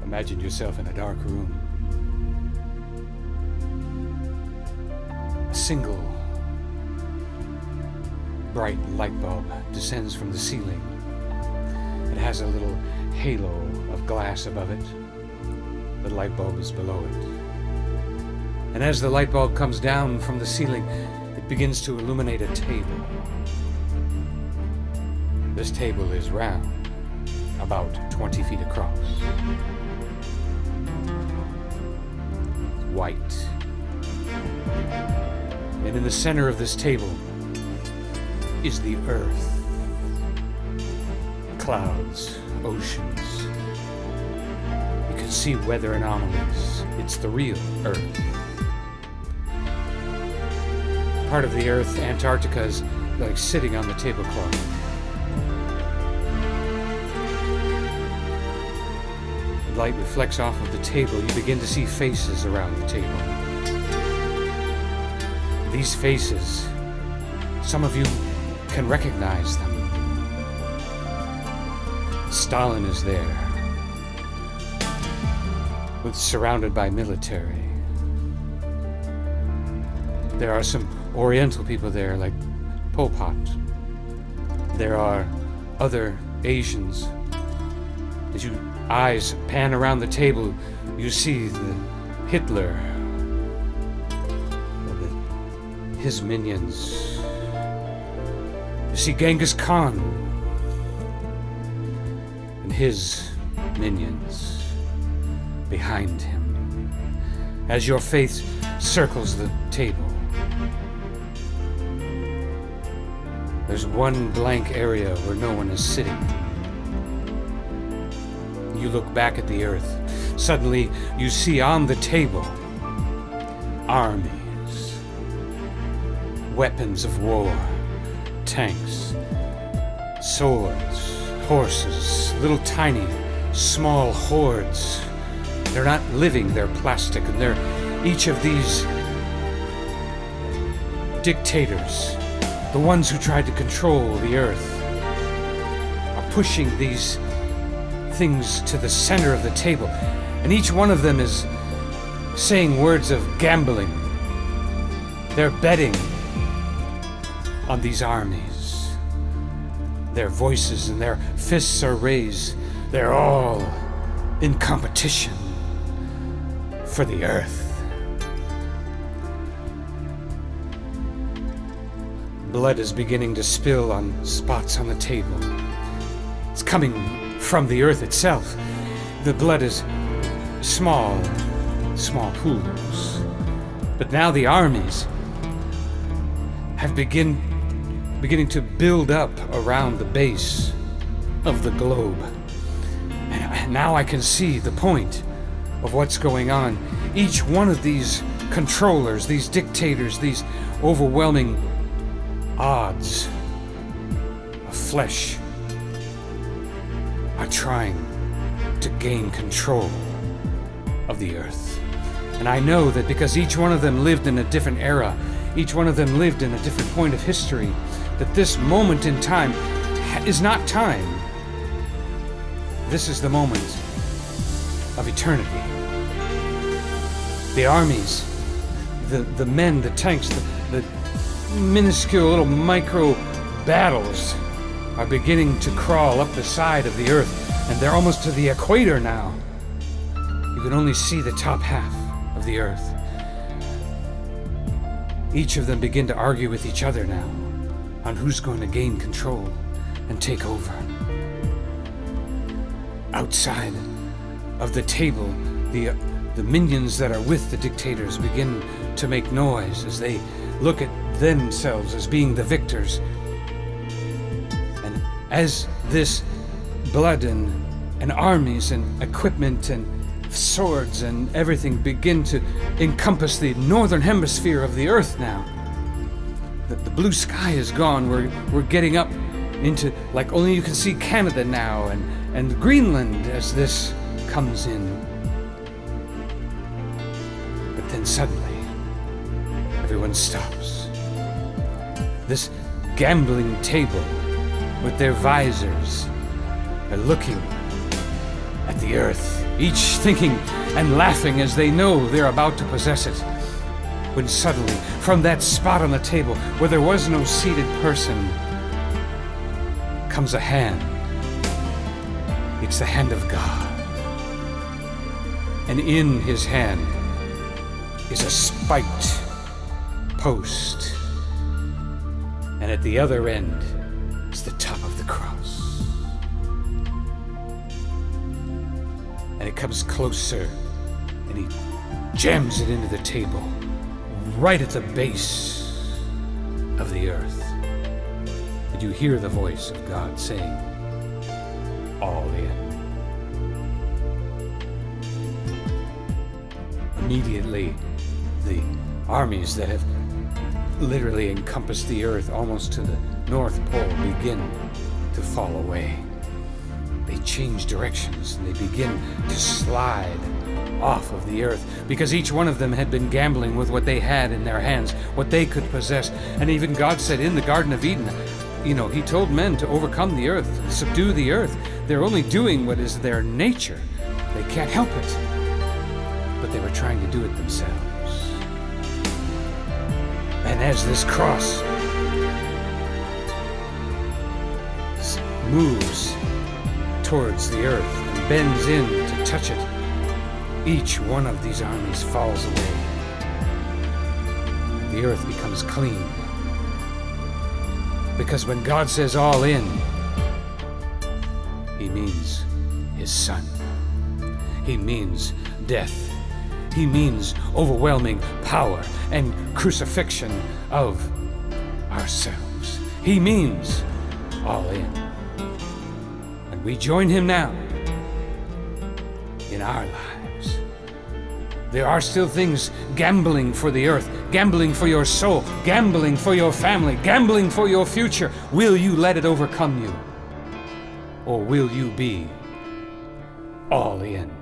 Imagine yourself in a dark room. A single bright light bulb descends from the ceiling. It has a little halo of glass above it. The light bulb is below it. And as the light bulb comes down from the ceiling, it begins to illuminate a table. This table is round, about 20 feet across. It's white. And in the center of this table is the earth. Clouds, oceans. You can see weather anomalies. It's the real Earth. Part of the Earth, Antarctica, is like sitting on the tablecloth. The light reflects off of the table. You begin to see faces around the table. These faces, some of you can recognize them. Stalin is there, surrounded by military. There are some Oriental people there, like Pol Pot. There are other Asians. As your eyes pan around the table, you see the Hitler, his minions. You see Genghis Khan and his minions behind him. As your face circles the table, there's one blank area where no one is sitting. You look back at the earth. Suddenly, you see on the table armies, weapons of war, tanks, swords, horses, little tiny, small hordes. They're not living, they're plastic, and they're each of these dictators, the ones who tried to control the earth, are pushing these things to the center of the table, and each one of them is saying words of gambling. They're betting on these armies. Their voices and their fists are raised. They're all in competition for the earth. Blood is beginning to spill on spots on the table. It's coming from the earth itself. The blood is small pools. But now the armies have beginning to build up around the base of the globe. And now I can see the point of what's going on. Each one of these controllers, these dictators, these overwhelming odds of flesh are trying to gain control of the earth. And I know that because each one of them lived in a different era, each one of them lived in a different point of history, that this moment in time is not time. This is the moment of eternity. The armies, the men, the tanks, the minuscule little micro battles are beginning to crawl up the side of the earth, and they're almost to the equator now. You can only see the top half of the earth. Each of them begin to argue with each other now on who's going to gain control and take over. Outside of the table, the minions that are with the dictators begin to make noise as they look at themselves as being the victors. And as this blood and armies and equipment and swords and everything begin to encompass the northern hemisphere of the earth now, the blue sky is gone. We're getting up into, like, only you can see Canada now and Greenland as this comes in. But then suddenly, everyone stops. This gambling table with their visors are looking at the earth. each thinking and laughing as they know they're about to possess it. When suddenly, from that spot on the table where there was no seated person, comes a hand. It's the hand of God. And in his hand is a spiked post. And at the other end is the top of the cross. And it comes closer, and he jams it into the table, right at the base of the earth. And you hear the voice of God saying, all in. Immediately, the armies that have literally encompassed the earth almost to the North Pole begin to fall away. They change directions and they begin to slide off of the earth because each one of them had been gambling with what they had in their hands, what they could possess. And even God said in the Garden of Eden, he told men to overcome the earth, subdue the earth. They're only doing what is their nature. They can't help it. But they were trying to do it themselves. And as this cross moves towards the earth and bends in to touch it, each one of these armies falls away. And the earth becomes clean. Because when God says all in, he means his son. He means death. He means overwhelming power and crucifixion of ourselves. He means all in. And we join him now in our lives. There are still things gambling for the earth, gambling for your soul, gambling for your family, gambling for your future. Will you let it overcome you? Or will you be all in?